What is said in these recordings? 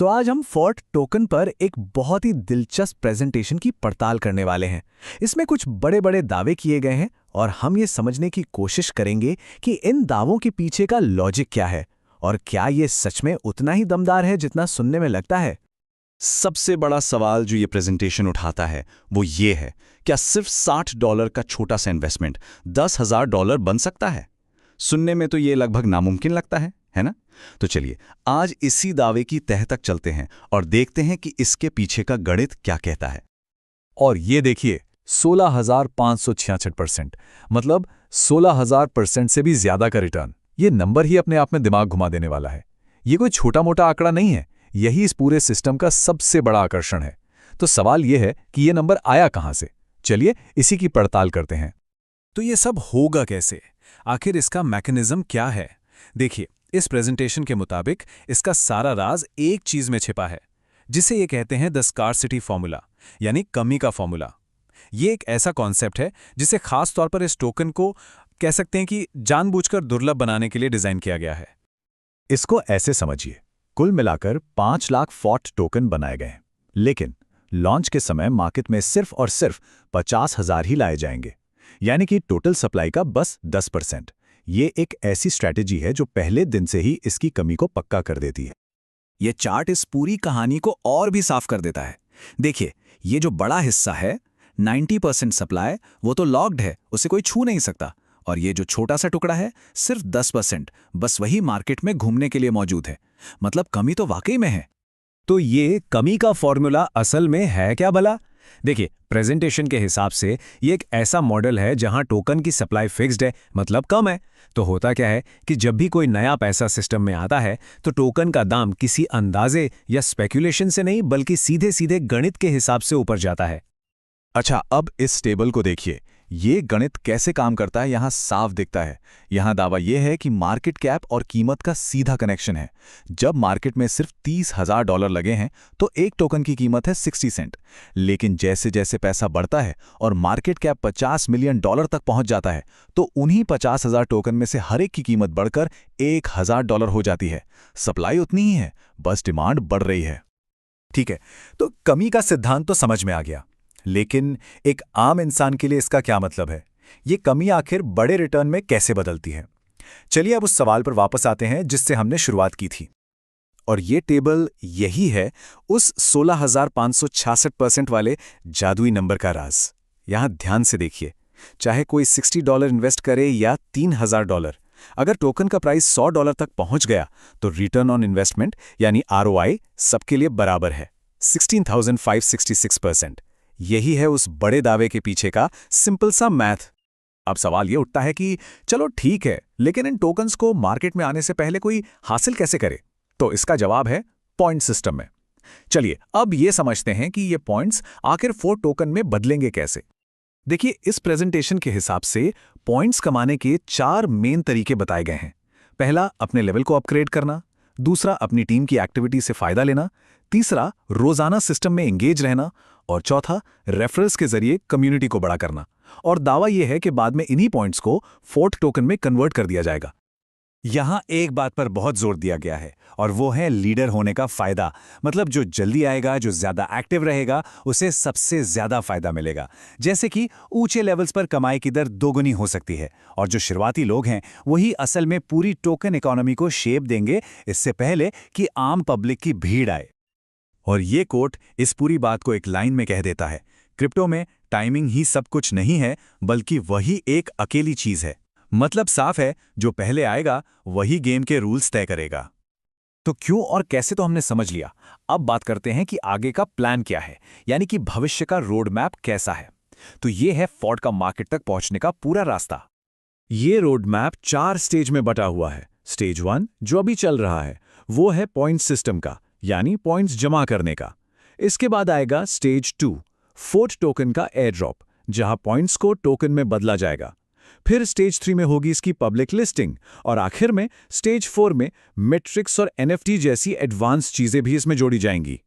तो आज हम फोर्ट टोकन पर एक बहुत ही दिलचस्प प्रेजेंटेशन की पड़ताल करने वाले हैं। इसमें कुछ बड़े बड़े दावे किए गए हैं और हम ये समझने की कोशिश करेंगे कि इन दावों के पीछे का लॉजिक क्या है और क्या ये सच में उतना ही दमदार है जितना सुनने में लगता है। सबसे बड़ा सवाल जो ये प्रेजेंटेशन उठाता है वो ये है, क्या सिर्फ $60 का छोटा सा इन्वेस्टमेंट $10,000 बन सकता है? सुनने में तो ये लगभग नामुमकिन लगता है ना? तो चलिए आज इसी दावे की तह तक चलते हैं और देखते हैं कि इसके पीछे का गणित क्या कहता है। और ये देखिए 16,566%, मतलब 16,000% से भी ज्यादा का रिटर्न। ये नंबर ही अपने आप में दिमाग घुमा देने वाला है। ये कोई छोटा मोटा आंकड़ा नहीं है, यही इस पूरे सिस्टम का सबसे बड़ा आकर्षण है। तो सवाल यह है कि ये नंबर आया कहां से? चलिए इसी की पड़ताल करते हैं। तो ये सब होगा कैसे? आखिर इसका मैकेनिज्म क्या है? देखिए, इस प्रेजेंटेशन के मुताबिक इसका सारा राज एक चीज में छिपा है, जिसे ये कहते हैं द स्कार्सिटी फॉर्मूला, यानी कमी का फॉर्मूला। ये एक ऐसा कॉन्सेप्ट है जिसे खास तौर पर इस टोकन को कह सकते हैं कि जानबूझकर दुर्लभ बनाने के लिए डिजाइन किया गया है। इसको ऐसे समझिए, कुल मिलाकर 5 लाख फोर्ट टोकन बनाए गए हैं, लेकिन लॉन्च के समय मार्केट में सिर्फ और सिर्फ 50,000 ही लाए जाएंगे, यानी कि टोटल सप्लाई का बस 10%। ये एक ऐसी स्ट्रैटेजी है जो पहले दिन से ही इसकी कमी को पक्का कर देती है। ये चार्ट इस पूरी कहानी को और भी साफ कर देता है। देखिए, ये जो बड़ा हिस्सा है 90% सप्लाई, वो तो लॉक्ड है, उसे कोई छू नहीं सकता। और ये जो छोटा सा टुकड़ा है सिर्फ 10%, बस वही मार्केट में घूमने के लिए मौजूद है। मतलब कमी तो वाकई में है। तो ये कमी का फॉर्मूला असल में है क्या भला? देखिए, प्रेजेंटेशन के हिसाब से ये एक ऐसा मॉडल है जहां टोकन की सप्लाई फिक्स्ड है, मतलब कम है। तो होता क्या है कि जब भी कोई नया पैसा सिस्टम में आता है तो टोकन का दाम किसी अंदाजे या स्पेकुलेशन से नहीं बल्कि सीधे सीधे गणित के हिसाब से ऊपर जाता है। अच्छा, अब इस टेबल को देखिए, ये गणित कैसे काम करता है यहाँ साफ दिखता है। यहाँ दावा यह है कि मार्केट कैप और कीमत का सीधा कनेक्शन है। जब मार्केट में सिर्फ $30,000 लगे हैं तो एक टोकन की कीमत है 60 सेंट, लेकिन जैसे जैसे पैसा बढ़ता है और मार्केट कैप $50 मिलियन तक पहुंच जाता है तो उन्हीं 50,000 टोकन में से हर एक की कीमत बढ़कर $1,000 हो जाती है। सप्लाई उतनी ही है, बस डिमांड बढ़ रही है। ठीक है, तो कमी का सिद्धांत तो समझ में आ गया, लेकिन एक आम इंसान के लिए इसका क्या मतलब है? ये कमी आखिर बड़े रिटर्न में कैसे बदलती है? चलिए अब उस सवाल पर वापस आते हैं जिससे हमने शुरुआत की थी। और ये टेबल यही है उस 16,566% वाले जादुई नंबर का राज। यहां ध्यान से देखिए, चाहे कोई $60 इन्वेस्ट करे या $3,000, अगर टोकन का प्राइस $100 तक पहुंच गया तो रिटर्न ऑन इन्वेस्टमेंट यानी ROI सबके लिए बराबर है, 16,566%। यही है उस बड़े दावे के पीछे का सिंपल सा मैथ। अब सवाल ये उठता है कि चलो ठीक है, लेकिन इन टोकन्स को मार्केट में आने से पहले कोई हासिल कैसे करे? तो इसका जवाब है पॉइंट सिस्टम में। चलिए अब ये समझते हैं कि ये पॉइंट्स आखिर फोर्ट टोकन में बदलेंगे कैसे। देखिए, इस प्रेजेंटेशन के हिसाब से पॉइंट्स कमाने के 4 मेन तरीके बताए गए हैं। पहला, अपने लेवल को अपग्रेड करना। दूसरा, अपनी टीम की एक्टिविटी से फायदा लेना। तीसरा, रोजाना सिस्टम में एंगेज रहना। और चौथा, रेफरल्स के जरिए कम्युनिटी को बड़ा करना। और दावा यह है कि बाद में इन्हीं पॉइंट्स को फोर्ट टोकन में कन्वर्ट कर दिया जाएगा। यहां एक बात पर बहुत जोर दिया गया है और वो है लीडर होने का फायदा। मतलब जो जल्दी आएगा, जो ज्यादा एक्टिव रहेगा, उसे सबसे ज्यादा फायदा मिलेगा। जैसे कि ऊंचे लेवल्स पर कमाई की दर दोगुनी हो सकती है और जो शुरुआती लोग हैं वही असल में पूरी टोकन इकोनॉमी को शेप देंगे, इससे पहले कि आम पब्लिक की भीड़ आए। और ये कोट इस पूरी बात को एक लाइन में कह देता है, क्रिप्टो में टाइमिंग ही सब कुछ नहीं है, बल्कि वही एक अकेली चीज है। मतलब साफ है, जो पहले आएगा वही गेम के रूल्स तय करेगा। तो क्यों और कैसे तो हमने समझ लिया। अब बात करते हैं कि आगे का प्लान क्या है, यानी कि भविष्य का रोड मैप कैसा है। तो ये है फोर्ट का मार्केट तक पहुंचने का पूरा रास्ता। ये रोड मैप 4 स्टेज में बटा हुआ है। स्टेज 1 जो अभी चल रहा है वो है पॉइंट सिस्टम का, यानी पॉइंट्स जमा करने का। इसके बाद आएगा स्टेज 2, फोर्ट टोकन का एयर ड्रॉप, जहां पॉइंट्स को टोकन में बदला जाएगा। फिर स्टेज 3 में होगी इसकी पब्लिक लिस्टिंग और आखिर में स्टेज 4 में मैट्रिक्स और NFT जैसी एडवांस चीजें भी इसमें जोड़ी जाएंगी।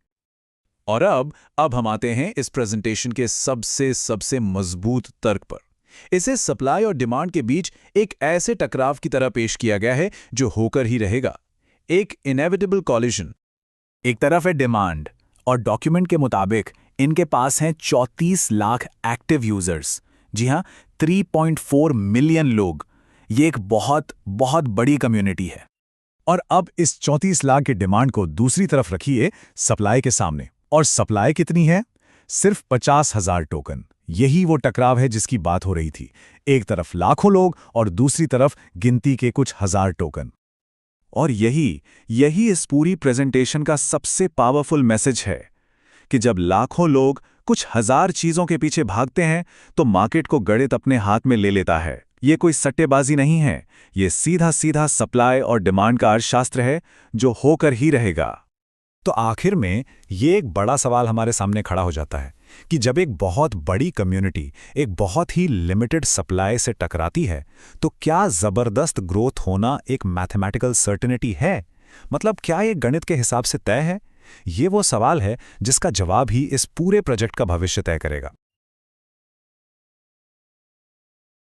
और अब हम आते हैं इस प्रेजेंटेशन के सबसे मजबूत तर्क पर। इसे सप्लाई और डिमांड के बीच एक ऐसे टकराव की तरह पेश किया गया है जो होकर ही रहेगा, एक इनएविटेबल कॉलिजन। एक तरफ है डिमांड, और डॉक्यूमेंट के मुताबिक इनके पास हैं 34 लाख एक्टिव यूजर्स। जी हाँ, 3.4 मिलियन लोग। ये एक बहुत बहुत बड़ी कम्युनिटी है। और अब इस 34 लाख की डिमांड को दूसरी तरफ रखिए सप्लाई के सामने। और सप्लाई कितनी है? सिर्फ 50,000 टोकन। यही वो टकराव है जिसकी बात हो रही थी। एक तरफ लाखों लोग और दूसरी तरफ गिनती के कुछ हजार टोकन। और यही इस पूरी प्रेजेंटेशन का सबसे पावरफुल मैसेज है कि जब लाखों लोग कुछ हजार चीजों के पीछे भागते हैं तो मार्केट को गणित अपने हाथ में ले लेता है। ये कोई सट्टेबाजी नहीं है, ये सीधा सीधा सप्लाई और डिमांड का अर्थशास्त्र है जो होकर ही रहेगा। तो आखिर में ये एक बड़ा सवाल हमारे सामने खड़ा हो जाता है कि जब एक बहुत बड़ी कम्युनिटी एक बहुत ही लिमिटेड सप्लाई से टकराती है तो क्या जबरदस्त ग्रोथ होना एक मैथमेटिकल सर्टेनिटी है? मतलब क्या ये गणित के हिसाब से तय है? ये वो सवाल है जिसका जवाब ही इस पूरे प्रोजेक्ट का भविष्य तय करेगा।